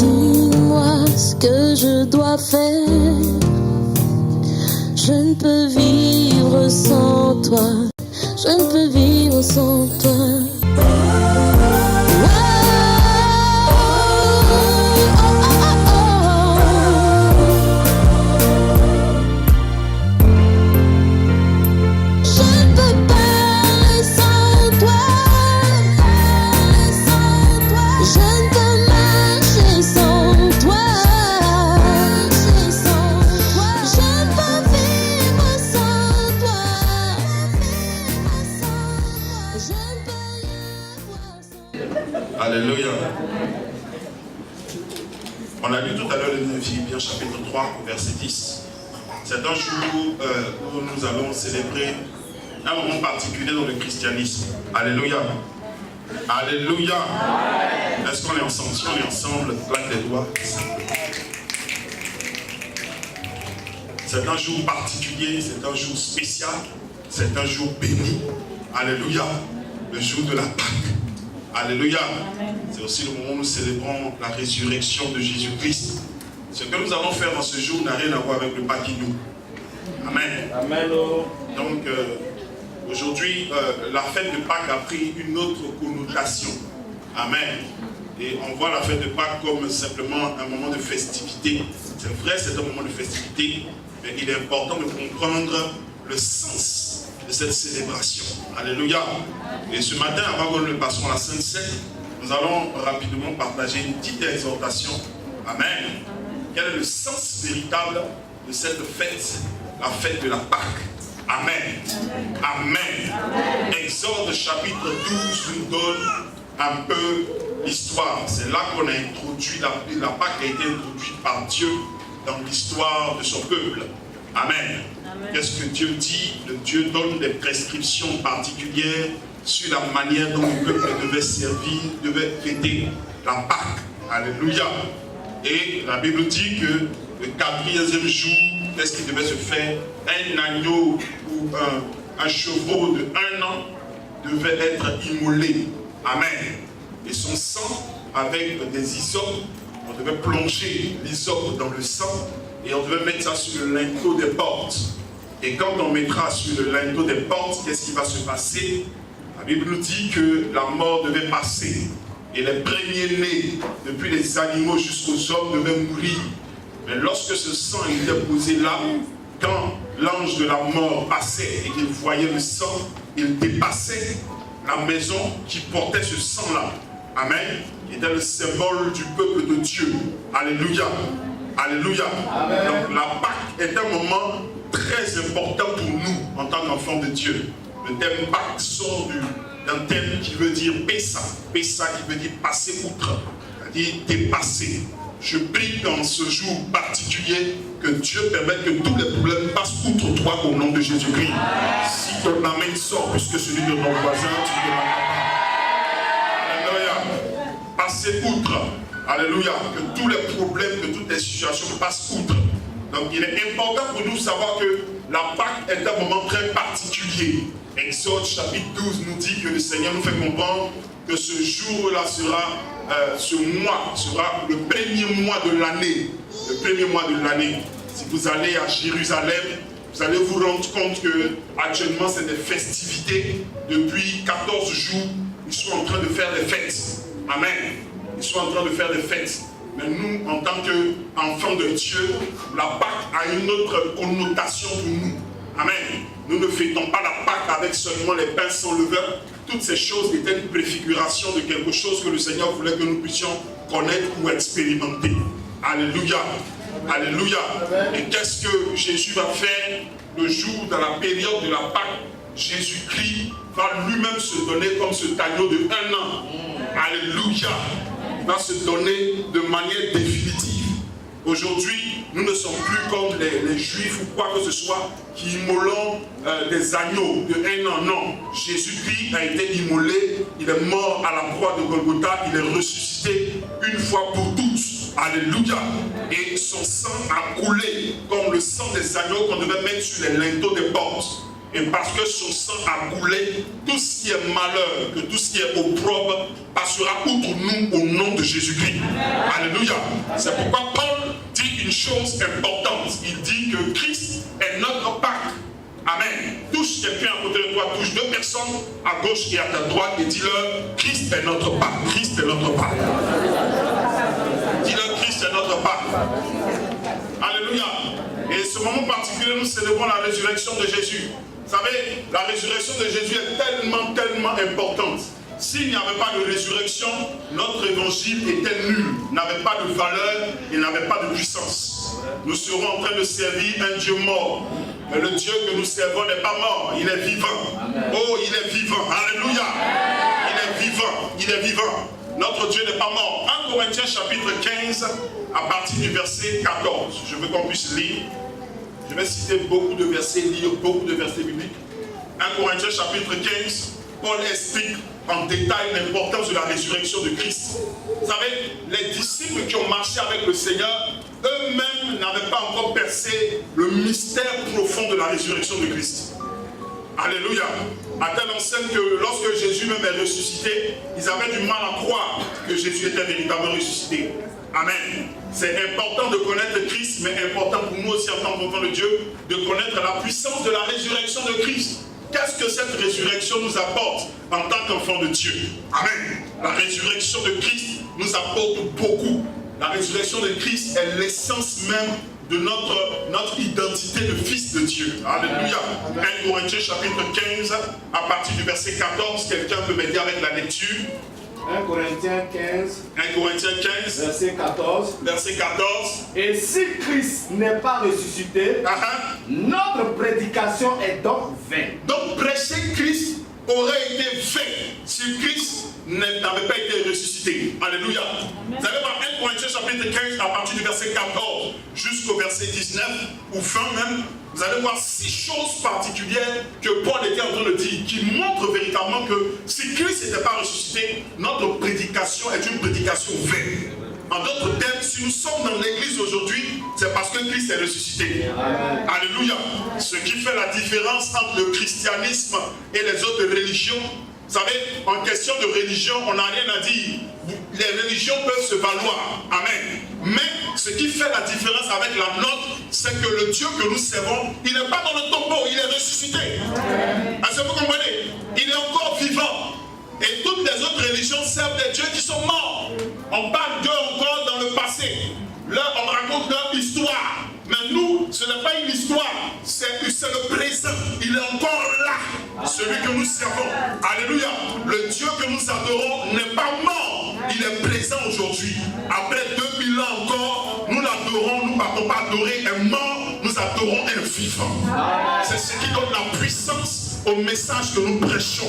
Dis-moi ce que je dois faire. Je ne peux vivre sans toi. Je ne peux vivre sans toi. Alléluia. On a lu tout à l'heure le Philippiens chapitre 3, verset 10. C'est un jour où nous allons célébrer un moment particulier dans le christianisme. Alléluia. Alléluia. Est-ce qu'on est ensemble? Si on est ensemble, claque les doigts. C'est un jour particulier, c'est un jour spécial, c'est un jour béni. Alléluia. Le jour de la Pâque. Alléluia. C'est aussi le moment où nous célébrons la résurrection de Jésus-Christ. Ce que nous allons faire dans ce jour n'a rien à voir avec le Pâquinou. Amen. Amen. Donc, aujourd'hui, la fête de Pâques a pris une autre connotation. Amen. Et on voit la fête de Pâques comme simplement un moment de festivité. C'est vrai, c'est un moment de festivité, mais il est important de comprendre le sens de cette célébration. Alléluia. Et ce matin, avant que nous passions à la Sainte Seine, nous allons rapidement partager une petite exhortation. Amen. Quel est le sens véritable de cette fête, la fête de la Pâque? Amen. Amen. Amen. Exode chapitre 12 nous donne un peu l'histoire. C'est là qu'on a introduit, la Pâque a été introduite par Dieu dans l'histoire de son peuple. Amen. Qu'est-ce que Dieu dit? Dieu donne des prescriptions particulières sur la manière dont le peuple devait servir, devait fêter la Pâque. Alléluia. Et la Bible dit que le 4e jour, qu'est-ce qui devait se faire? Un agneau ou un chevreau de 1 an devait être immolé. Amen. Et son sang, avec des hyssopes, on devait plonger l'hysope dans le sang et on devait mettre ça sur le linteau des portes. Et quand on mettra sur le linteau des portes, qu'est-ce qui va se passer? La Bible nous dit que la mort devait passer. Et les premiers-nés, depuis les animaux jusqu'aux hommes, devaient mourir. Mais lorsque ce sang était posé là, quand l'ange de la mort passait et qu'il voyait le sang, il dépassait la maison qui portait ce sang-là. Amen. Qui était le symbole du peuple de Dieu. Alléluia. Alléluia. Amen. Donc la Pâque est un moment très important pour nous en tant qu'enfants de Dieu. Le thème Pâques sort d'un thème qui veut dire Pessa. Pessa qui veut dire passer outre, c'est-à-dire dépasser. Je prie dans ce jour particulier que Dieu permette que tous les problèmes passent outre toi au nom de Jésus-Christ. Si ton amen sort plus que celui de ton voisin, tu ne demandes pas. Alléluia. Passer outre. Alléluia. Que tous les problèmes, que toutes les situations passent outre. Donc il est important pour nous de savoir que la Pâque est un moment très particulier. Exode chapitre 12 nous dit que le Seigneur nous fait comprendre que ce jour-là sera, ce mois sera le premier mois de l'année. Le premier mois de l'année. Si vous allez à Jérusalem, vous allez vous rendre compte que actuellement c'est des festivités. Depuis 14 jours, ils sont en train de faire des fêtes. Amen. Ils sont en train de faire des fêtes. Mais nous, en tant qu'enfants de Dieu, la Pâque a une autre connotation pour nous. Amen. Nous ne fêtons pas la Pâque avec seulement les pains sans levain. Toutes ces choses étaient une préfiguration de quelque chose que le Seigneur voulait que nous puissions connaître ou expérimenter. Alléluia. Alléluia. Et qu'est-ce que Jésus va faire le jour, dans la période de la Pâque? Jésus-Christ va lui-même se donner comme ce agneau de 1 an. Alléluia. Il va se donner de manière définitive. Aujourd'hui, nous ne sommes plus comme les Juifs ou quoi que ce soit qui immolons des agneaux de 1 an. Non, Jésus-Christ a été immolé, il est mort à la croix de Golgotha, il est ressuscité une fois pour tous. Alléluia. Et son sang a coulé comme le sang des agneaux qu'on devait mettre sur les linteaux des portes. Et parce que son sang a coulé, tout ce qui est malheur, que tout ce qui est opprobre passera outre nous au nom de Jésus-Christ. Alléluia. C'est pourquoi Paul dit une chose importante. Il dit que Christ est notre Pâque. Amen. Touche quelqu'un à côté de toi, touche deux personnes à gauche et à ta droite et dis-leur, Christ est notre Pâque. Christ est notre Pâque. Dis-leur, Christ est notre Pâque. Alléluia. Et ce moment particulier, nous célébrons la résurrection de Jésus. Vous savez, la résurrection de Jésus est tellement importante. S'il n'y avait pas de résurrection, notre évangile était nul, n'avait pas de valeur et n'avait pas de puissance. Nous serons en train de servir un Dieu mort. Mais le Dieu que nous servons n'est pas mort, il est vivant. Amen. Oh, il est vivant. Alléluia. Il est vivant. Il est vivant. Notre Dieu n'est pas mort. 1 Corinthiens chapitre 15, à partir du verset 14. Je veux qu'on puisse lire. Je vais citer beaucoup de versets, lire beaucoup de versets bibliques. 1 Corinthiens chapitre 15, Paul explique en détail l'importance de la résurrection de Christ. Vous savez, les disciples qui ont marché avec le Seigneur, eux-mêmes n'avaient pas encore percé le mystère profond de la résurrection de Christ. Alléluia. À telle enseigne que lorsque Jésus même est ressuscité, ils avaient du mal à croire que Jésus était véritablement ressuscité. Amen. C'est important de connaître Christ, mais important pour nous aussi en tant qu'enfants de Dieu, de connaître la puissance de la résurrection de Christ. Qu'est-ce que cette résurrection nous apporte en tant qu'enfants de Dieu? Amen. La résurrection de Christ nous apporte beaucoup. La résurrection de Christ est l'essence même de notre identité de fils de Dieu. Alléluia. 1 Corinthiens chapitre 15, à partir du verset 14, quelqu'un peut m'aider avec la lecture. 1 Corinthiens 15, 1 Corinthiens 15, verset 14. Verset 14. Et si Christ n'est pas ressuscité, notre prédication est donc vaine. Donc prêcher Christ aurait été vain si Christ n'avait pas été ressuscité. Alléluia. Vous allez voir 1 Corinthiens chapitre 15 à partir du verset 14 jusqu'au verset 19 ou 20 même. Vous allez voir 6 choses particulières que Paul était en train de dire, qui montrent véritablement que si Christ n'était pas ressuscité, notre prédication est une prédication vaine. En d'autres termes, si nous sommes dans l'église aujourd'hui, c'est parce que Christ est ressuscité. Amen. Alléluia. Ce qui fait la différence entre le christianisme et les autres religions. Vous savez, en question de religion, on n'a rien à dire. Les religions peuvent se valoir. Amen. Mais ce qui fait la différence avec la nôtre, c'est que le Dieu que nous servons, il n'est pas dans le tombeau, il est ressuscité. Est-ce que vous comprenez? Il est encore vivant. Et toutes les autres religions servent des dieux qui sont morts. On parle d'eux encore dans le passé. Là, on raconte leur histoire. Mais nous, ce n'est pas une histoire, c'est le présent. Il est encore là, celui que nous servons. Alléluia. Le Dieu que nous adorons n'est pas mort. Il est présent aujourd'hui. Après 2000 ans encore, nous l'adorons, nous ne partons pas adorer un mort, nous adorons un vivant. C'est ce qui donne la puissance au message que nous prêchons.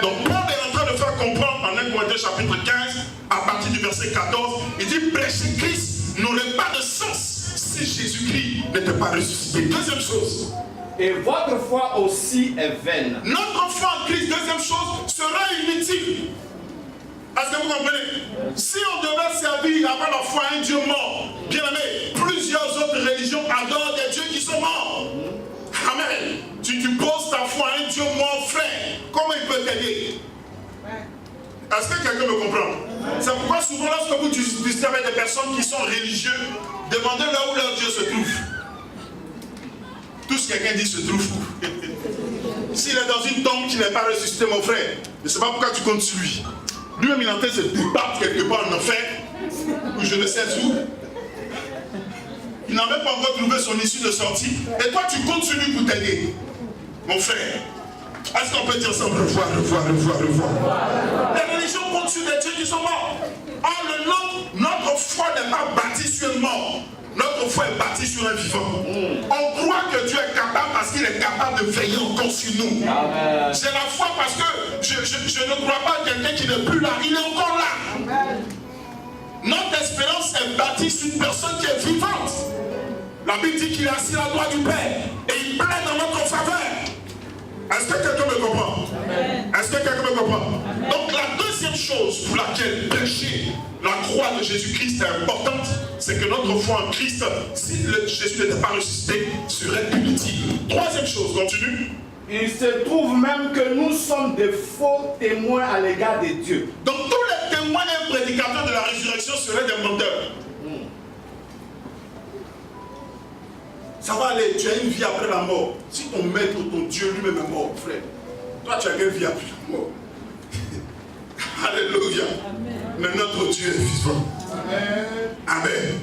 Donc Paul est en train de faire comprendre en 1 Corinthiens chapitre 15, à partir du verset 14, il dit prêcher Christ n'aurait pas de sens si Jésus-Christ n'était pas ressuscité. Deuxième chose. Et votre foi aussi est vaine. Notre foi en Christ, deuxième chose, sera inutile. Est-ce que vous comprenez? Si on devait servir avant la foi un Dieu mort, bien aimé, plusieurs autres religions adorent des dieux qui sont morts. Amen. Si tu poses ta foi à un Dieu mort, frère, comment il peut t'aider? Est-ce que quelqu'un me comprend? C'est pourquoi souvent lorsque vous discutez avec des personnes qui sont religieuses, demandez-leur où leur Dieu se trouve. Tout ce que quelqu'un dit se trouve où? S'il est dans une tombe qui n'est pas ressuscité, mon frère, je ne sais pas pourquoi tu comptes sur lui. Lui-même il est en train de se débattre quelque part en enfer, ou je ne sais où. Il n'a même pas encore trouvé son issue de sortie. Et toi tu comptes sur lui pour t'aider. Mon frère, est-ce qu'on peut dire ensemble revoir? Les religions comptent sur des dieux qui sont morts. Or notre foi n'est pas bâtie sur un mort. Notre foi est bâtie sur un vivant. On croit que Dieu est capable parce qu'il est capable de veiller encore sur nous. C'est la foi parce que je ne crois pas à quelqu'un qui n'est plus là. Il est encore là. Amen. Notre espérance est bâtie sur une personne qui est vivante. La Bible dit qu'il est assis à la droite du Père et il plaide dans notre faveur. Est-ce que quelqu'un me comprend? Est-ce que quelqu'un me comprend? Donc la deuxième chose pour laquelle prêcher la croix de Jésus-Christ est importante, c'est que notre foi en Christ, si Jésus n'était pas ressuscité, serait inutile. Troisième chose, continue. Il se trouve même que nous sommes de faux témoins à l'égard de Dieu. Donc tous les témoins et prédicateurs de la résurrection seraient des menteurs. Ça va aller, tu as une vie après la mort. Si ton maître, ton Dieu lui-même est mort, frère, toi tu as quelle vie après la mort? Alléluia. Mais notre Dieu est vivant. Amen. Amen.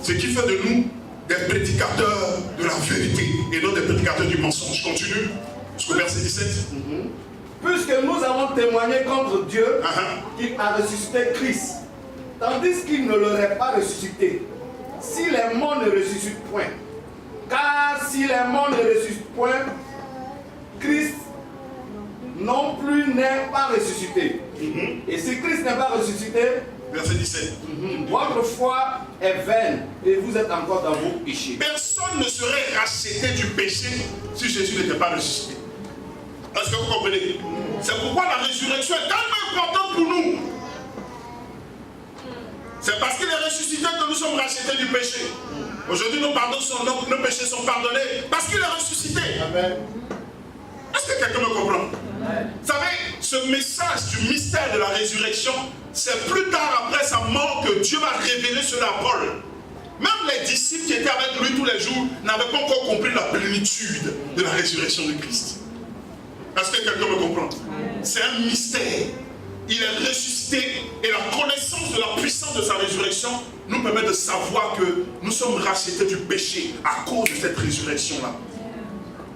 Ce qui fait de nous des prédicateurs de la vérité et non des prédicateurs du mensonge. Continue jusqu'au verset 17. Puisque nous avons témoigné contre Dieu qu'il a ressuscité Christ, tandis qu'il ne l'aurait pas ressuscité, si les morts ne ressuscitent point. Car si les morts ne ressuscitent point, Christ non plus n'est pas ressuscité. Et si Christ n'est pas ressuscité, verset 17. Votre foi est vaine et vous êtes encore dans vos péchés. Personne ne serait racheté du péché si Jésus n'était pas ressuscité. Est-ce que vous comprenez? C'est pourquoi la résurrection est tellement importante pour nous. C'est parce qu'il est ressuscité que nous sommes rachetés du péché. Aujourd'hui, nos péchés sont pardonnés parce qu'il est ressuscité. Amen. Est-ce que quelqu'un me comprend? Vous savez, ce message du mystère de la résurrection, c'est plus tard après sa mort que Dieu va révéler cela à Paul. Même les disciples qui étaient avec lui tous les jours n'avaient pas encore compris la plénitude de la résurrection de Christ. Est-ce que quelqu'un me comprend? C'est un mystère. Il est ressuscité et la connaissance de la puissance de sa résurrection nous permet de savoir que nous sommes rachetés du péché à cause de cette résurrection-là.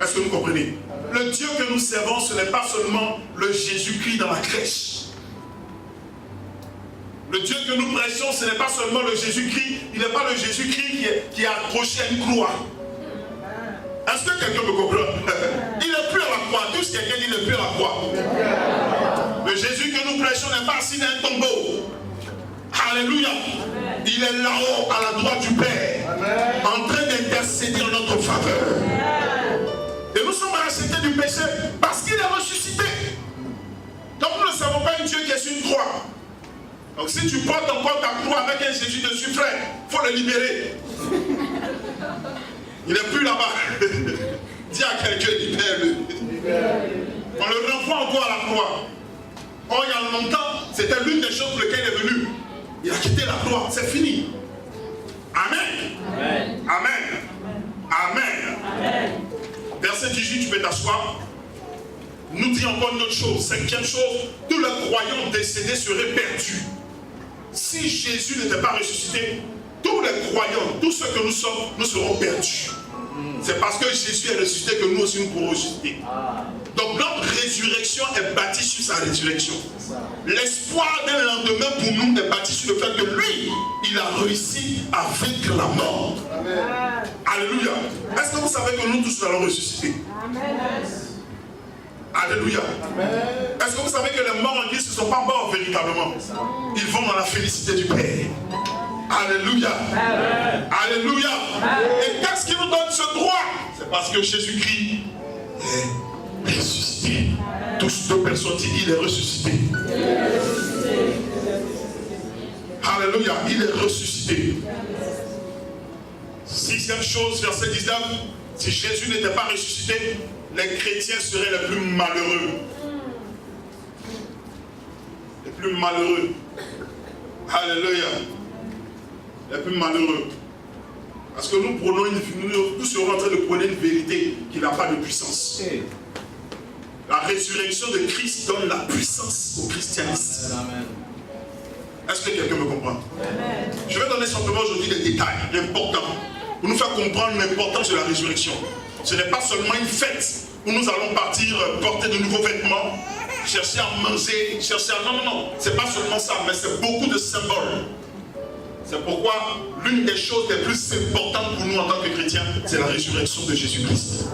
Est-ce que vous comprenez? Le Dieu que nous servons, ce n'est pas seulement le Jésus-Christ dans la crèche. Le Dieu que nous prêchons, ce n'est pas seulement le Jésus-Christ. Il n'est pas le Jésus-Christ qui est accroché à une croix. Est-ce que quelqu'un me comprend? Il n'est plus à la croix. Tous quelqu'un dit il n'est plus à la croix. Le Jésus que nous prêchons n'est pas assis dans un tombeau. Alléluia. Il est là-haut à la droite du Père, en train d'intercéder en notre faveur. Et nous sommes rachetés du péché parce qu'il est ressuscité. Donc nous ne savons pas un Dieu qui est sur une croix. Donc si tu portes encore ta croix avec un Jésus dessus, frère, il faut le libérer. Il n'est plus là-bas. Dis à quelqu'un, libère-le. On le renvoie encore à la croix. Or, il y a longtemps, c'était l'une des choses pour lesquelles il est venu. Il a quitté la croix, c'est fini. Amen. Amen. Amen. Amen. Amen. Verset 18, tu peux t'asseoir. Nous dit encore une autre chose. Cinquième chose, tous les croyants décédés seraient perdus. Si Jésus n'était pas ressuscité, tous les croyants, tous ceux que nous sommes, nous serons perdus. C'est parce que Jésus est ressuscité que nous aussi nous pourrons ressusciter. Donc notre résurrection est bâtie sur sa résurrection. L'espoir d'un lendemain pour nous est bâti sur le fait que lui, il a réussi à vaincre la mort. Amen. Alléluia. Est-ce que vous savez que nous tous allons ressusciter? Amen. Alléluia. Est-ce que vous savez que les morts en Christ ne sont pas morts véritablement? Ils vont dans la félicité du Père. Alléluia. Amen. Alléluia. Amen. Et qu'est-ce qui nous donne ce droit? C'est parce que Jésus-Christ est ressuscité. Tous deux personnes disent il est ressuscité. Alléluia. Il est ressuscité. Sixième chose, verset 19. Si Jésus n'était pas ressuscité, les chrétiens seraient les plus malheureux. Les plus malheureux. Alléluia. Les plus malheureux. Parce que nous prenons nous serons en train de prôner une vérité qui n'a pas de puissance. La résurrection de Christ donne la puissance au christianisme. Est-ce que quelqu'un me comprend? Amen. Je vais donner simplement aujourd'hui des détails importants pour nous faire comprendre l'importance de la résurrection. Ce n'est pas seulement une fête où nous allons partir porter de nouveaux vêtements, chercher à manger, chercher à... Non. C'est pas seulement ça, mais c'est beaucoup de symboles. C'est pourquoi l'une des choses les plus importantes pour nous en tant que chrétiens, c'est la résurrection de Jésus-Christ.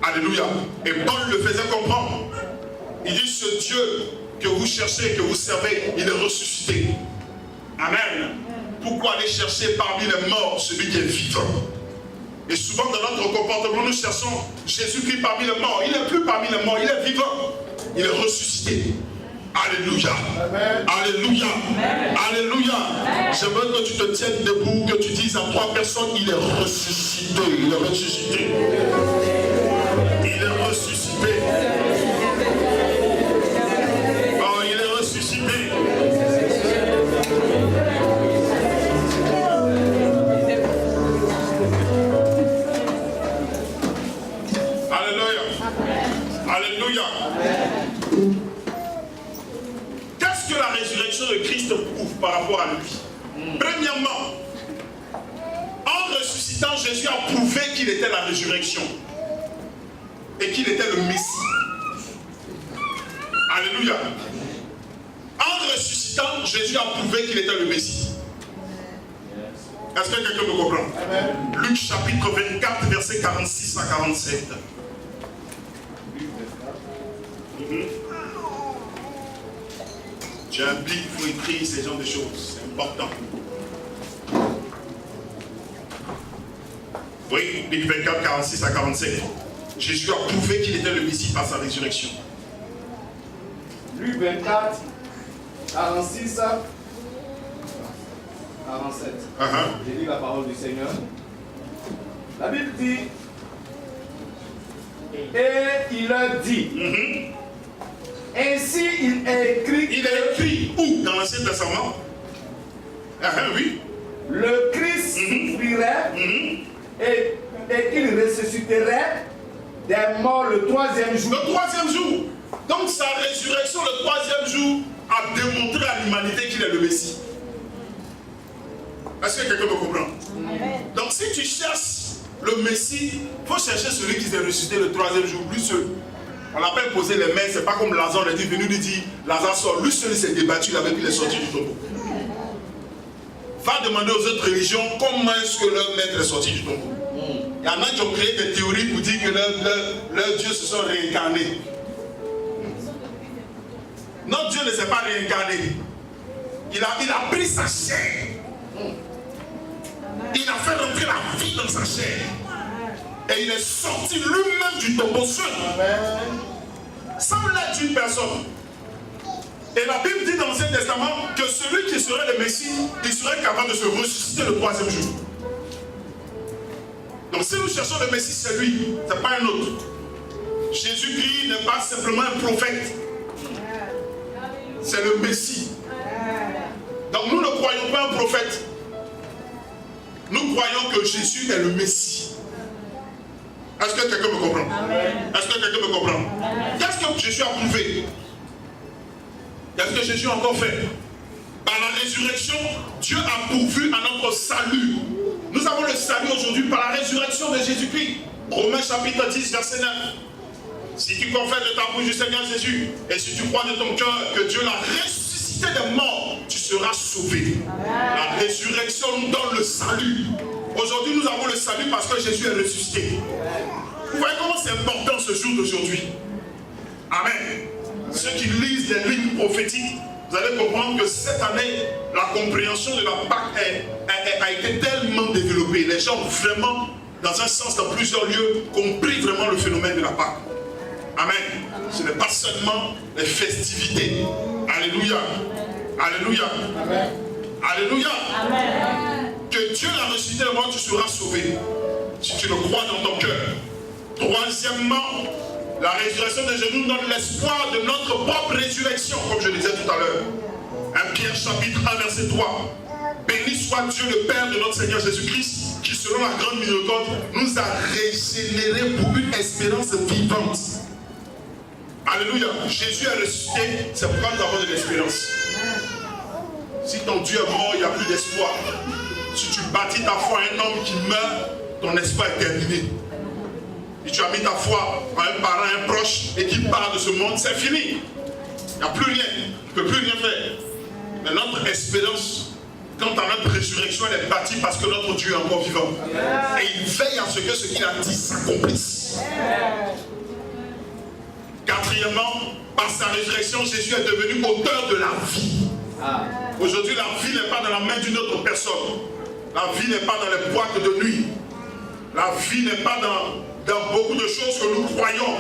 Alléluia. Et Paul le faisait comprendre. Il dit, ce Dieu que vous cherchez, que vous servez, il est ressuscité. Amen. Pourquoi aller chercher parmi les morts celui qui est vivant? Et souvent dans notre comportement, nous cherchons Jésus-Christ parmi les morts. Il n'est plus parmi les morts, il est vivant. Il est ressuscité. Alléluia. Amen. Alléluia. Amen. Alléluia. J'aimerais que tu te tiennes debout, que tu dises à 3 personnes, il est ressuscité. Il est ressuscité. Il est ressuscité. ressuscité. Oh, il est ressuscité. Alléluia. Alléluia. Qu'est-ce que la résurrection de Christ prouve par rapport à lui? Premièrement, en ressuscitant, Jésus a prouvé qu'il était la résurrection et qu'il était le Messie. Alléluia. En ressuscitant, Jésus a prouvé qu'il était le Messie. Est-ce que quelqu'un me comprend? Luc chapitre 24, versets 46 à 47. J'ai un bic, il faut écrire ces genres de choses. C'est important. Oui, Luc 24, 46 à 47. Jésus a prouvé qu'il était le Messie par sa résurrection. Luc 24, 46 à 47. J'ai lu la parole du Seigneur. La Bible dit, et il a dit, ainsi il est écrit. Il est écrit où? Dans l'Ancien Testament? Oui. Le Christ souffrirait et qu'il ressusciterait des morts le troisième jour. Le troisième jour. Donc sa résurrection le troisième jour a démontré à l'humanité qu'il est le Messie. Est-ce que quelqu'un me comprend? Donc si tu cherches le Messie, il faut chercher celui qui s'est ressuscité le troisième jour, lui seul. On l'a pas imposé les mains, c'est pas comme Lazare, il est venu lui dire, Lazare sort, lui seul il s'est débattu, il avait pu les sortir du tombeau. Va demander aux autres religions comment est-ce que leur maître est sorti du tombeau. Il y en a qui ont créé des théories pour dire que leurs dieux se sont réincarnés. Notre Dieu ne s'est pas réincarné. Il a pris sa chair. Il a fait rentrer la vie dans sa chair. Et il est sorti lui-même du tombeau seul. Sans l'aide d'une personne. Et la Bible dit dans l'Ancien Testament que celui qui serait le Messie, il serait capable de se ressusciter le troisième jour. Donc si nous cherchons le Messie, c'est lui, c'est pas un autre. Jésus-Christ n'est pas simplement un prophète. C'est le Messie. Donc nous ne croyons pas un prophète. Nous croyons que Jésus est le Messie. Est-ce que quelqu'un me comprend? Est-ce que quelqu'un me comprend? Qu'est-ce que Jésus a prouvé? Qu'est-ce que Jésus a encore fait? Par la résurrection, Dieu a pourvu à notre salut. Nous avons le salut aujourd'hui par la résurrection de Jésus-Christ. Romains chapitre 10, verset 9. Si tu confesses de ta bouche du Seigneur Jésus, et si tu crois de ton cœur que Dieu l'a ressuscité des morts, tu seras sauvé. La résurrection nous donne le salut. Aujourd'hui, nous avons le salut parce que Jésus est ressuscité. Vous voyez comment c'est important ce jour d'aujourd'hui. Amen. Ceux qui lisent les lignes prophétiques, vous allez comprendre que cette année, la compréhension de la Pâque a été tellement développée. Les gens ont vraiment, dans un sens, dans plusieurs lieux, compris vraiment le phénomène de la Pâque. Amen. Ce n'est pas seulement les festivités. Alléluia. Alléluia. Amen. Alléluia. Amen. Que Dieu l'a ressuscité, moi tu seras sauvé. Si tu le crois dans ton cœur. Troisièmement, la résurrection de Jésus nous donne l'espoir de notre propre résurrection, comme je le disais tout à l'heure. 1 Pierre chapitre 1 verset 3. Béni soit Dieu le Père de notre Seigneur Jésus-Christ, qui selon la grande miséricorde nous a régénérés pour une espérance vivante. Alléluia. Jésus est ressuscité, c'est pourquoi nous avons de l'espérance. Si ton Dieu est mort, il n'y a plus d'espoir. Si tu bâtis ta foi à un homme qui meurt, ton espoir est terminé. Si tu as mis ta foi à un parent, un proche, et qu'il part de ce monde, c'est fini. Il n'y a plus rien. Tu ne peux plus rien faire. Mais notre espérance, quant à notre résurrection, elle est bâtie parce que notre Dieu est encore vivant. Et il veille à ce que ce qu'il a dit s'accomplisse. Quatrièmement, par sa résurrection, Jésus est devenu auteur de la vie. Aujourd'hui, la vie n'est pas dans la main d'une autre personne. La vie n'est pas dans les boîtes de nuit. La vie n'est pas dans beaucoup de choses que nous croyons.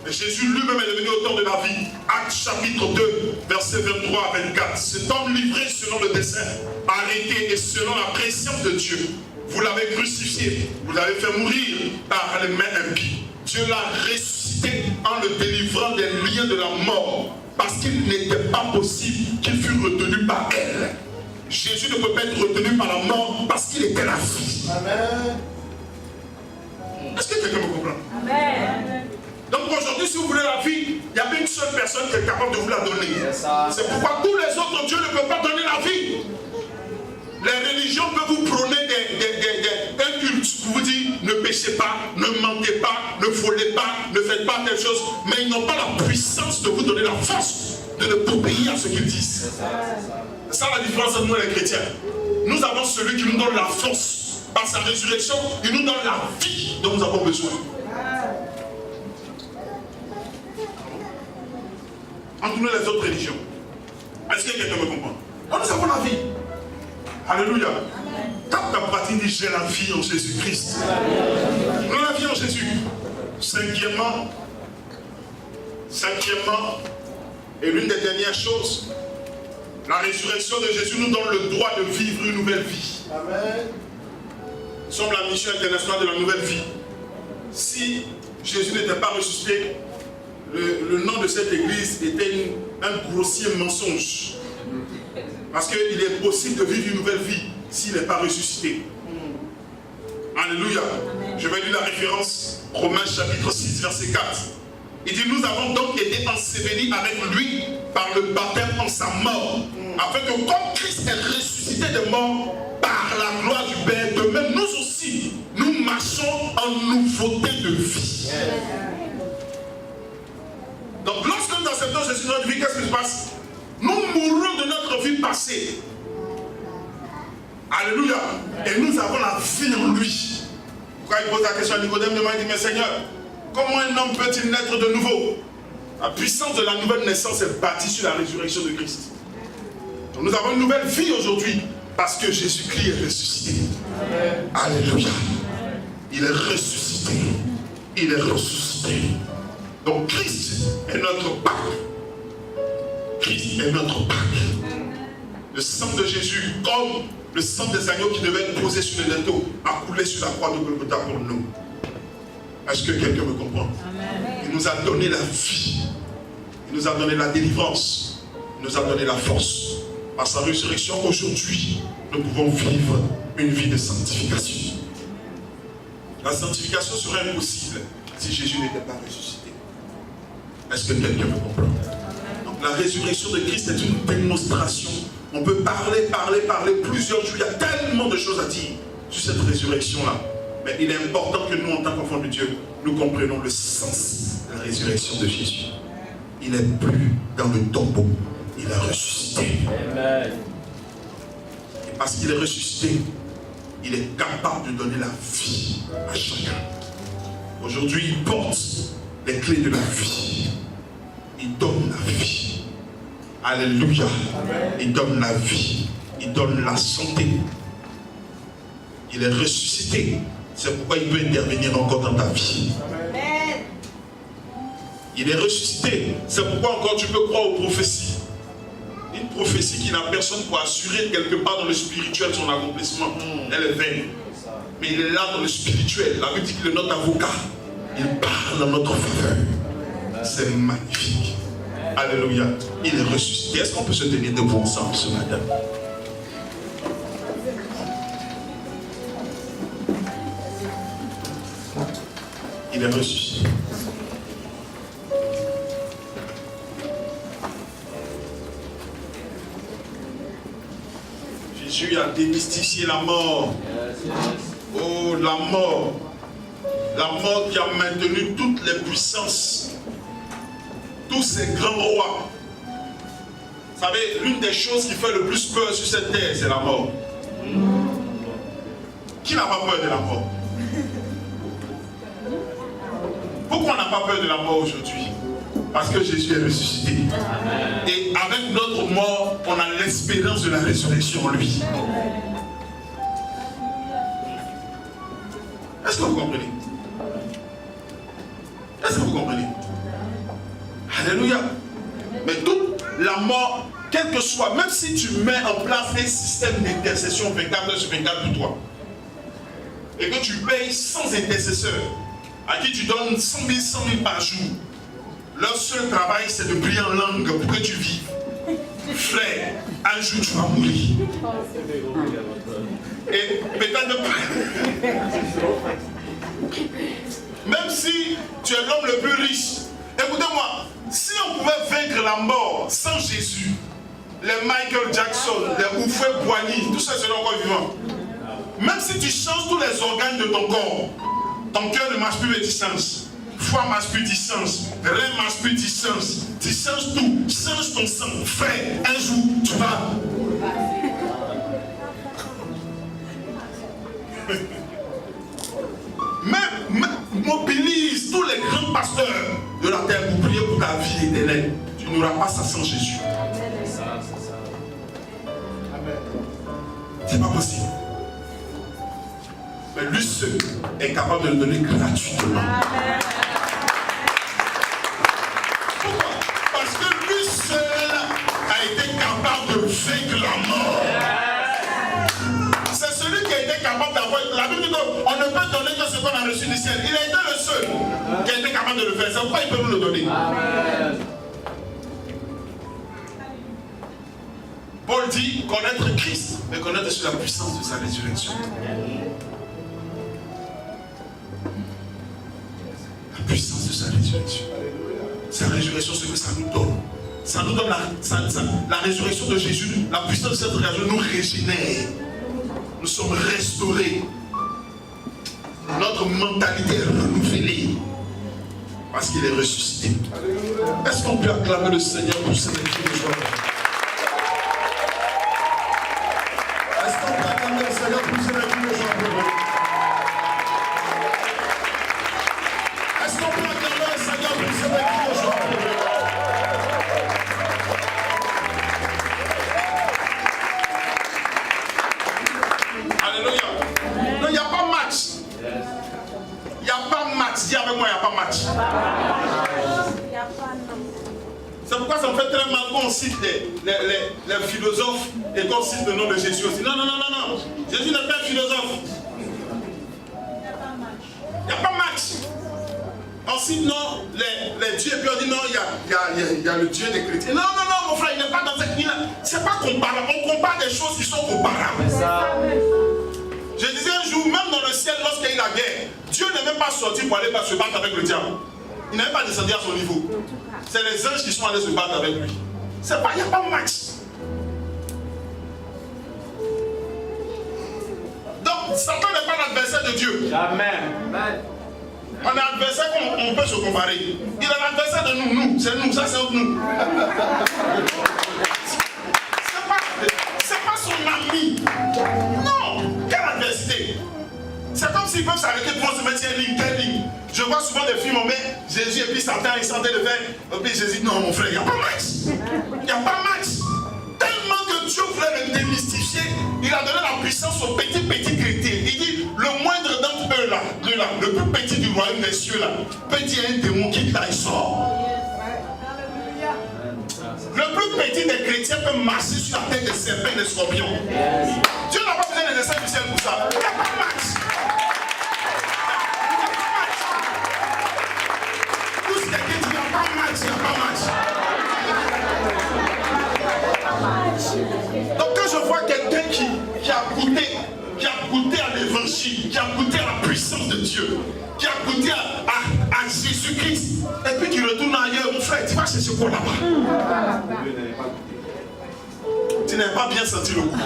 Et Jésus lui-même est devenu auteur de la vie. Actes chapitre 2, versets 23 à 24. Cet homme livré selon le dessein, arrêté et selon la préscience de Dieu. Vous l'avez crucifié, vous l'avez fait mourir par les mains impies. Dieu l'a ressuscité ressuscité en le délivrant des liens de la mort, parce qu'il n'était pas possible qu'il fût retenu par elle. Jésus ne peut pas être retenu par la mort parce qu'il était la vie. Amen. Est-ce que quelqu'un me comprend? Amen. Donc aujourd'hui, si vous voulez la vie, il y a une seule personne qui est capable de vous la donner. C'est pourquoi tous les autres dieux ne peuvent pas donner la vie. Les religions peuvent vous prôner un culte pour vous dire ne péchez pas, ne mentez pas, ne volez pas, ne faites pas telle chose, mais ils n'ont pas la puissance de vous donner la force de ne pas obéir à ce qu'ils disent. C'est ça la différence entre nous les chrétiens. Nous avons celui qui nous donne la force par sa résurrection, il nous donne la vie dont nous avons besoin. Entre nous les autres religions, est-ce que quelqu'un me comprend? Donc nous avons la vie. Alléluia. Tape ta pratique, dit j'ai la vie en Jésus-Christ. Nous avons la vie en Jésus. Cinquièmement, et l'une des dernières choses, la résurrection de Jésus nous donne le droit de vivre une nouvelle vie. Amen. Nous sommes la mission internationale de la nouvelle vie. Si Jésus n'était pas ressuscité, le nom de cette église était un grossier mensonge. Parce qu'il est possible de vivre une nouvelle vie s'il n'est pas ressuscité. Alléluia. Je vais lire la référence, Romains chapitre 6, verset 4. Il dit, nous avons donc été ensevelis avec lui par le baptême en sa mort, afin que comme Christ est ressuscité des morts par la gloire du Père, de même nous aussi, nous marchons en nouveauté de vie. Donc lorsque nous acceptons Jésus dans notre vie, qu'est-ce qui se passe? Nous mourrons de notre vie passée. Alléluia. Et nous avons la vie en lui. Pourquoi il pose la question à Nicodème, il dit, mais Seigneur, comment un homme peut-il naître de nouveau? La puissance de la nouvelle naissance est bâtie sur la résurrection de Christ. Donc nous avons une nouvelle vie aujourd'hui parce que Jésus-Christ est ressuscité. Alléluia. Il est ressuscité. Il est ressuscité. Donc Christ est notre Pâque. Christ est notre Pâque. Le sang de Jésus, comme le sang des agneaux qui devait être posé sur le linteau, a coulé sur la croix de Golgotha pour nous. Est-ce que quelqu'un me comprend? Amen. Il nous a donné la vie. Il nous a donné la délivrance. Il nous a donné la force. Par sa résurrection, aujourd'hui, nous pouvons vivre une vie de sanctification. La sanctification serait impossible si Jésus n'était pas ressuscité. Est-ce que quelqu'un me comprend? Donc, la résurrection de Christ est une démonstration. On peut parler plusieurs jours. Il y a tellement de choses à dire sur cette résurrection-là. Mais il est important que nous, en tant qu'enfants de Dieu, nous comprenions le sens de la résurrection de Jésus. Il n'est plus dans le tombeau. Il est ressuscité. Amen. Et parce qu'il est ressuscité, il est capable de donner la vie à chacun. Aujourd'hui, il porte les clés de la vie. Il donne la vie. Alléluia. Amen. Il donne la vie. Il donne la santé. Il est ressuscité. C'est pourquoi il peut intervenir encore dans ta vie. Amen. Il est ressuscité. C'est pourquoi encore tu peux croire aux prophéties. Une prophétie qui n'a personne pour assurer quelque part dans le spirituel son accomplissement. Elle est vaine. Mais il est là dans le spirituel. La Bible dit qu'il est notre avocat. Il parle en notre faveur. C'est magnifique. Alléluia. Il est ressuscité. Est-ce qu'on peut se tenir debout ensemble ce matin? Il est ressuscité. Jésus a démystifié la mort. Oh, la mort. La mort qui a maintenu toutes les puissances. Tous ces grands rois. Vous savez, l'une des choses qui fait le plus peur sur cette terre, c'est la mort. Qui n'a pas peur de la mort? Pourquoi on n'a pas peur de la mort aujourd'hui? Parce que Jésus est ressuscité. Amen. Et avec notre mort, on a l'espérance de la résurrection en lui. Est-ce que vous comprenez? Est-ce que vous comprenez? Alléluia. Mais toute la mort, quel que soit, même si tu mets en place un système d'intercession 24 heures sur 24 pour toi, et que tu payes sans intercesseur, à qui tu donnes 100 000 par jour, leur seul travail c'est de prier en langue pour que tu vives. Frère, un jour tu vas mourir. Et peut-être même si tu es l'homme le plus riche, écoutez-moi, si on pouvait vaincre la mort sans Jésus, les Michael Jackson, les Oufoué Boigny, tout ça c'est encore vivant. Même si tu changes tous les organes de ton corps, ton cœur ne marche plus mais tu changes. Foi marche plus, tu changes. Rein marche plus, tu changes. Tu changes tout. Change ton sang. Frère, un jour, tu vas. Même mobilise tous les grands pasteurs de la terre pour prier pour ta vie éternelle. Tu n'auras pas ça sans Jésus. C'est pas possible. Mais lui seul est capable de le donner gratuitement. Pourquoi? Parce que lui seul a été capable de vaincre la mort. C'est celui qui a été capable d'avoir. La Bible dit qu'on ne peut donner que ce qu'on a reçu du ciel. Il a été le seul qui a été capable de le faire. C'est pourquoi il peut nous le donner. Amen. Paul dit connaître Christ, mais connaître sur la puissance de sa résurrection. La puissance de sa résurrection. Sa résurrection, ce que ça nous donne. Ça nous donne la résurrection de Jésus. La puissance de cette résurrection nous régénère. Nous sommes restaurés. Notre mentalité est renouvelée. Parce qu'il est ressuscité. Est-ce qu'on peut acclamer le Seigneur pour cette étude de joie? Est-ce qu'on peut acclamer le Seigneur pour cette étude de joie? Est-ce qu'on peut acclamer le Seigneur pour cette étude de joie? Alléluia. Non, il n'y a pas match. Il n'y a pas match. Dis avec moi, il n'y a pas match. C'est pourquoi ça me fait très mal qu'on cite les philosophes et qu'on cite le nom de Jésus aussi. Non, non, non, non, non. Jésus n'est pas un philosophe. Il n'y a pas match. On cite non, les dieux, et puis on dit non, il y a le Dieu des chrétiens. Non, non, non, mon frère, il n'est pas dans cette ligne. C'est pas comparable. On compare des choses qui sont comparables. Je disais un jour, même dans le ciel, lorsqu'il y a eu la guerre, Dieu n'est même pas sorti pour aller se battre avec le diable. Il n'avait pas descendu à son niveau. C'est les anges qui sont allés se battre avec lui. C'est pas, il n'y a pas de match. Donc, Satan n'est pas l'adversaire de Dieu. Jamais. On est adversaire qu'on peut se comparer. Il est l'adversaire de nous. C'est nous, ça c'est nous. C'est pas son ami. Non. Quelle adversité. C'est comme s'ils peuvent s'arrêter pour se mettre une ligne, telle ligne. Je vois souvent des films, on met Jésus et puis Satan, ils sont en train de faire. Et puis Jésus dit non, mon frère, il n'y a pas match. Il n'y a pas match. Tellement que Dieu voulait le démystifier, il a donné la puissance au petit chrétien. Il dit le moindre d'entre eux là, le plus petit du royaume des cieux là, peut dire un démon qui là, il sort. Le plus petit des chrétiens peut marcher sur la tête des serpents et des scorpions. Dieu n'a pas besoin des desseins du ciel pour ça. Il n'y a pas de match. Donc quand je vois quelqu'un qui a goûté à l'évangile, qui a goûté à la puissance de Dieu, qui a goûté à Jésus-Christ, et puis qui retourne ailleurs, mon frère, tu vas chercher quoi là-bas? Tu n'as pas bien senti le goût.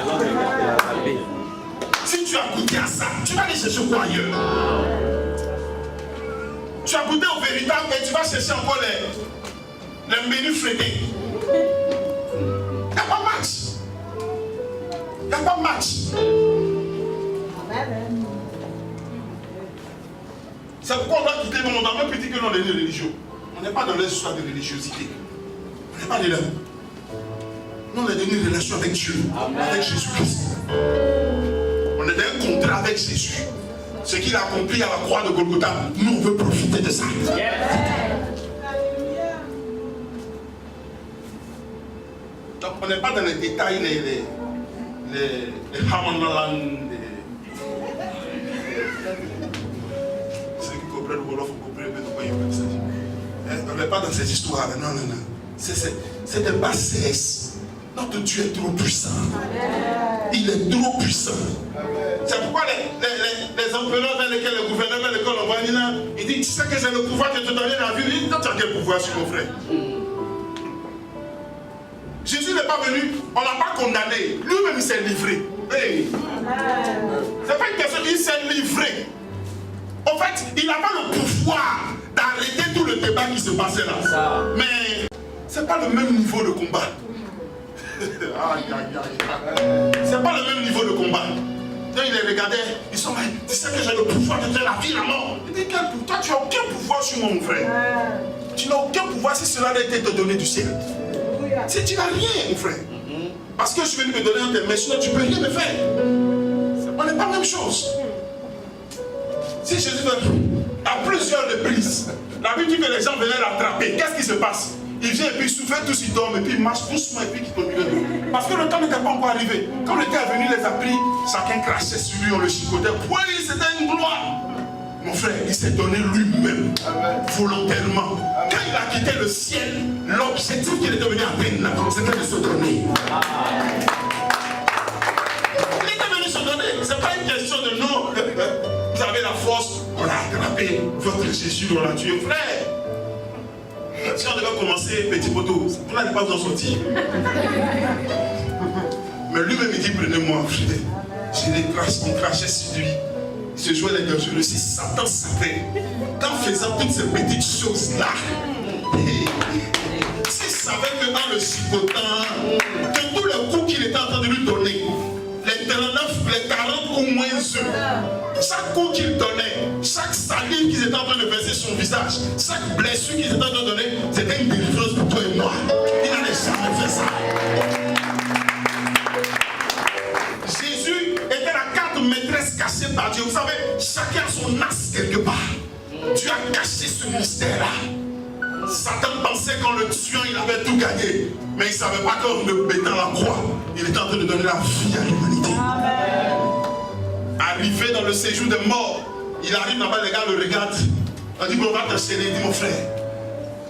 Si tu as goûté à ça, tu vas aller chercher quoi ailleurs? Tu as goûté au véritable et tu vas chercher encore les menus frétés. Il n'y a pas match. Il n'y a pas match. C'est pourquoi on doit quitter le monde. On n'a même plus dit que l'on est des religieux. On n'est pas dans les histoires de religiosité. On n'est pas des là. Nous, on est dans une relation avec Dieu, avec Jésus-Christ. On est dans un contrat avec Jésus. Ce qu'il a accompli à la croix de Golgotha, nous on veut profiter de ça. Donc on n'est pas dans les détails, les Hamandalan, ceux qui comprennent le Wolof, vous comprenez de quoi il s'agit. On n'est pas dans ces histoires. Non, non, non. C'est des bassesses. Notre Dieu est trop puissant. Il est trop puissant. C'est pourquoi les empereurs vers lesquels, les gouverneurs vers lesquels on va, il dit, tu sais que c'est le pouvoir que te donne la vie. Il dit, tu as quel pouvoir sur mon frère? Jésus n'est pas venu, on l'a pas condamné. Lui-même, il s'est livré. Hey. C'est pas une question, il s'est livré. En fait, il n'a pas le pouvoir d'arrêter tout le débat qui se passait là. Mais c'est pas le même niveau de combat. Aïe, aïe, aïe. C'est pas le même niveau de combat. Donc il les regardait, ils sont là, tu sais que j'ai le pouvoir de faire la vie, la mort. Il dit, quel pouvoir? Toi, tu n'as aucun pouvoir sur moi, mon frère. Tu n'as aucun pouvoir si cela n'a été te donné du ciel. Si tu n'as rien, mon frère. Parce que je vais me donner un tel, mais sinon tu ne peux rien me faire. On n'est pas la même chose. Si Jésus veut, à plusieurs reprises, la Bible dit que les gens venaient l'attraper. Qu'est-ce qui se passe? Il vient et puis il souffle, tous ils dorment, et puis il marche doucement, et puis il tombe. Parce que le temps n'était pas encore arrivé. Quand le temps est venu, il les a pris, chacun crachait sur lui, on le chicotait. Oui, c'était une gloire. Mon frère, il s'est donné lui-même, volontairement. Quand il a quitté le ciel, l'objectif qu'il était venu à peine, c'était de se donner. Il était venu se donner. Ce n'est pas une question de non. Vous avez la force, on a attrapé votre Jésus, on l'a tué. Frère, si on devait commencer petit poteau, vous n'allez pas vous en sortir. Mais lui-même, il dit, prenez-moi, frère. Il crachait sur lui. Il se jouait les dangereux. Si Satan savait qu'en faisant toutes ces petites choses-là, s'il savait que dans le chicotant, que tous les coups qu'il était en train de lui donner, les 39, les 40 ou moins eux, chaque coup qu'il donnait, chaque salive qu'ils étaient en train de verser sur son visage, chaque blessure qu'ils étaient en train de donner, c'était une délivrance pour toi et moi. Il n'allait jamais faire ça. Jésus était la carte maîtresse cachée par Dieu. Vous savez, chacun a son axe quelque part. Dieu a caché ce mystère-là. Satan pensait qu'en le tuant, il avait tout gagné. Mais il ne savait pas qu'en le mettant la croix, il était en train de donner la vie à l'humanité. Arrivé dans le séjour des morts, il arrive là-bas, les gars le regardent. On dit, on va t'enchaîner. Il dit, mon frère,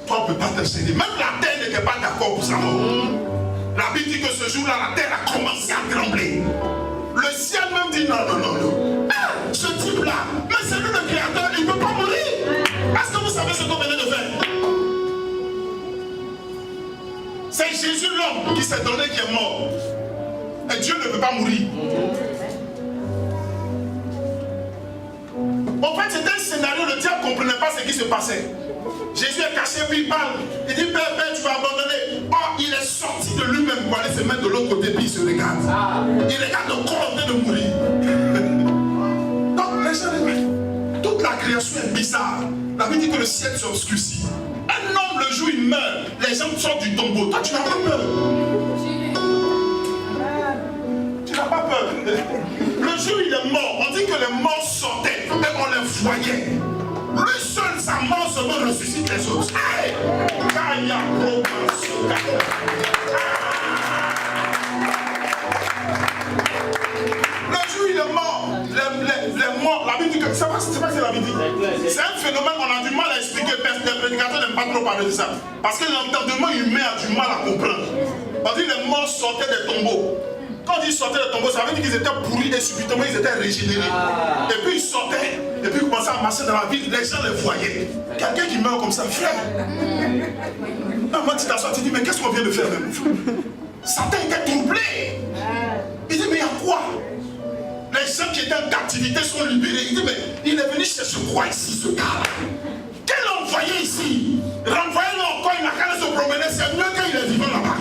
toi, on ne peut pas t'enchaîner. Même la terre n'était pas d'accord pour sa mort. La Bible dit que ce jour-là, la terre a commencé à trembler. Le ciel même dit, non, non, non, non. Ah, ce type-là, mais c'est lui le créateur, il ne peut pas mourir. Est-ce que vous savez ce qu'on venait de faire? C'est Jésus l'homme qui s'est donné qui est mort. Et Dieu ne peut pas mourir. En fait, c'était un scénario, le diable ne comprenait pas ce qui se passait. Jésus est caché, puis il parle. Il dit, Père, Père, tu vas abandonner. Or, il est sorti de lui-même pour aller se mettre de l'autre côté, puis il se regarde. Il regarde le corps en train de mourir. Donc, les gens, toute la création est bizarre. La Bible dit que le ciel s'obscurcit. Un homme, le jour où il meurt, les gens sortent du tombeau. Toi, tu n'as pas peur. Tu n'as pas peur. Le jour où il est mort, on dit que les morts sortaient et on les voyait. Lui seul, sa mort seulement ressuscite les autres. Hey! Le jour où il est mort, les morts, la Bible dit que c'est pas ce que la Bible dit. C'est un phénomène qu'on a du mal à expliquer. Les prédicateurs n'aiment pas trop parler de ça. Parce que l'entendement humain a du mal à comprendre. On dit que les morts sortaient des tombeaux. Quand ils sortaient des tombeaux, ça veut dire qu'ils étaient pourris et subitement ils étaient régénérés. Et puis ils sortaient, et puis ils commençaient à marcher dans la ville, les gens les voyaient. Quelqu'un qui meurt comme ça, frère. Non, moi tu t'assois, tu dis, mais qu'est-ce qu'on vient de faire même? Satan était troublé. Il dit, mais il y a quoi? Les gens qui étaient en captivité sont libérés. Il dit, mais il est venu chercher quoi ici, ce gars? Quel envoyé ici? Renvoyez-le encore, il n'a qu'à aller se promener, c'est mieux qu'il est vivant là-bas.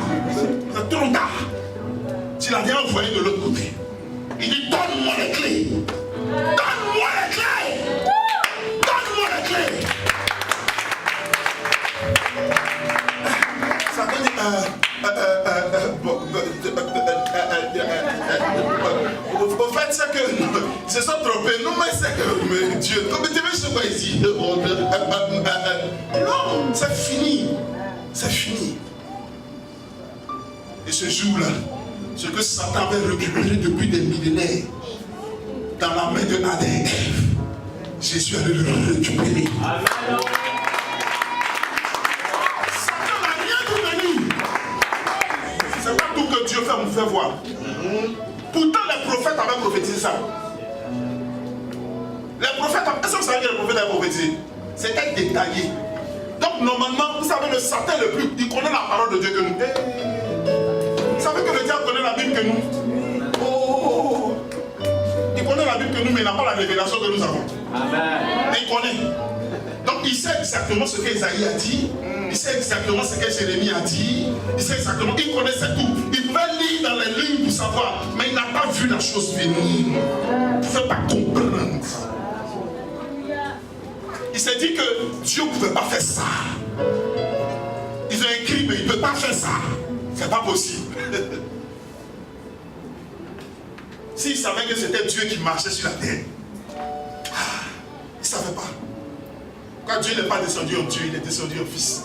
C'est trop tard. Il a bien envoyé de l'autre côté. Il dit, donne-moi les clés. Donne-moi les clés. Donne-moi les clés. Ça veut dire, au fait, c'est que, ils se sont trompés. Non, mais c'est que, mais Dieu, comme tu veux, je sais pas ici. Non, c'est fini. C'est fini. Et ce jour-là, ce que Satan avait récupéré depuis des millénaires dans la main de Adam et Ève, Jésus allait le récupérer. Amen. Satan n'a rien devenu. C'est pas tout que Dieu fait nous faire voir. Pourtant, les prophètes avaient prophétisé ça. Les prophètes, est-ce que vous savez que les prophètes avaient prophétisé? C'était détaillé. Donc, normalement, vous savez, le Satan le plus, il connaît la parole de Dieu que nous. Vous savez que le diable connaît la Bible que nous. Oh, il connaît la Bible que nous, mais il n'a pas la révélation que nous avons. Amen. Mais il connaît. Donc, il sait exactement ce qu'Esaïe a dit. Il sait exactement ce que Jérémie a dit. Il sait exactement. Il connaissait tout. Il pouvait lire dans les lignes pour savoir. Mais il n'a pas vu la chose venir. Il ne pouvait pas comprendre. Il s'est dit que Dieu ne pouvait pas faire ça. Ils ont écrit, mais il ne peut pas faire ça. C'est pas possible. S'il savait que c'était Dieu qui marchait sur la terre, il ne savait pas. Quand Dieu n'est pas descendu en Dieu, il est descendu en Fils.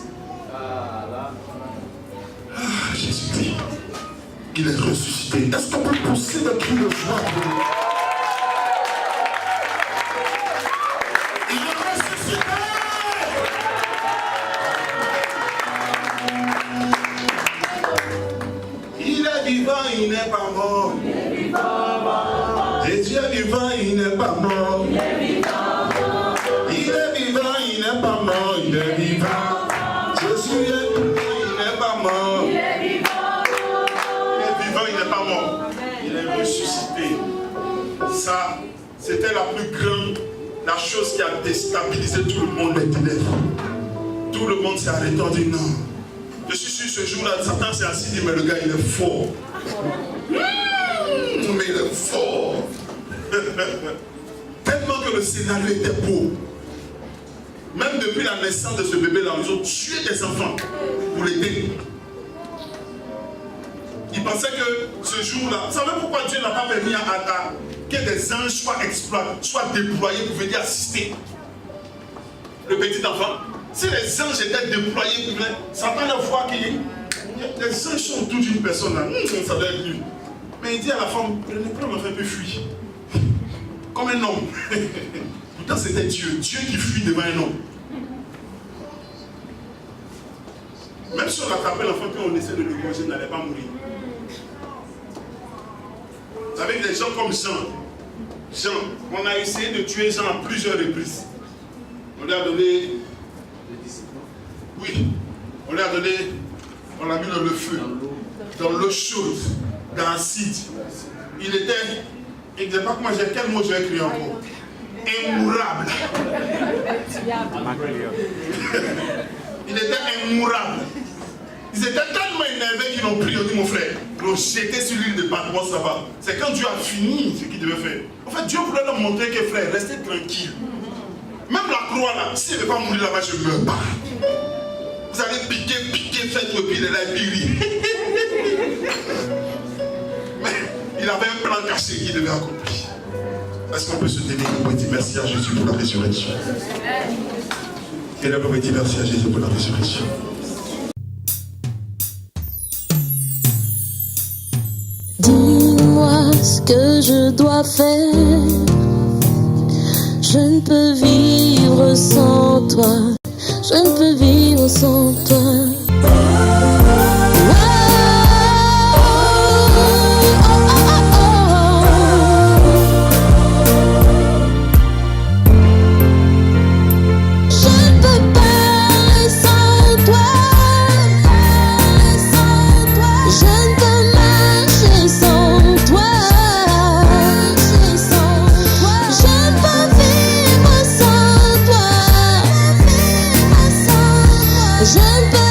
Jésus dit, il est ressuscité. Est-ce qu'on peut pousser le cri de joie? Il est ressuscité. Il est vivant, il n'est pas mort. Jésus est vivant, il n'est pas mort. Il est vivant, il n'est pas mort. Il est vivant. Jésus est vivant, il n'est pas mort. Il est vivant, il n'est pas mort. Il est ressuscité. Ça, c'était la plus grande, la chose qui a déstabilisé tout le monde, les ténèbres. Tout le monde s'est arrêté en disant non. Je suis sûr ce jour-là, Satan s'est assis et dit mais le gars il est fort. Mais il est fort. Tellement que le scénario était beau. Même depuis la naissance de ce bébé-là, ils ont tué des enfants pour l'aider. Ils pensaient que ce jour-là, vous savez pourquoi Dieu n'a pas permis que des anges soient déployés pour venir assister le petit enfant? Si les anges étaient déployés pour venir, Satan le voit que les anges sont autour d'une personne là, ça doit être lui. Mais il dit à la femme, le prends me fait un peu fuir. Comme un homme. Pourtant c'était Dieu qui fuit devant un homme. Même si on attrapait l'enfant et on essaie de le manger, il n'allait pas mourir. Vous savez que des gens comme Jean, on a essayé de tuer Jean à plusieurs reprises. On lui a donné, oui, on lui a donné, on l'a mis dans le feu, dans l'eau chaude, dans l'acide. Il était, je ne sais pas comment quel mot je vais écrire encore. Immourable. Il était immourable. Ils étaient tellement énervés qu'ils l'ont pris, ils ont dit mon frère, ils l'ont jeté sur l'île de Patmos, ça va. C'est quand Dieu a fini ce qu'il devait faire. En fait, Dieu voulait leur montrer que frère, restez tranquille. Même la croix là, si elle ne veut pas mourir là-bas, je ne meurs pas. Vous allez piquer, faire le pied de la piri. Mais il avait un plan caché qu'il devait accomplir. Est-ce qu'on peut se tenir pour dire merci à Jésus pour la résurrection? Et là, on peut dire merci à Jésus pour la résurrection. Dis-moi ce que je dois faire. Je ne peux vivre sans toi. Je ne peux vivre sans toi. Je ne peux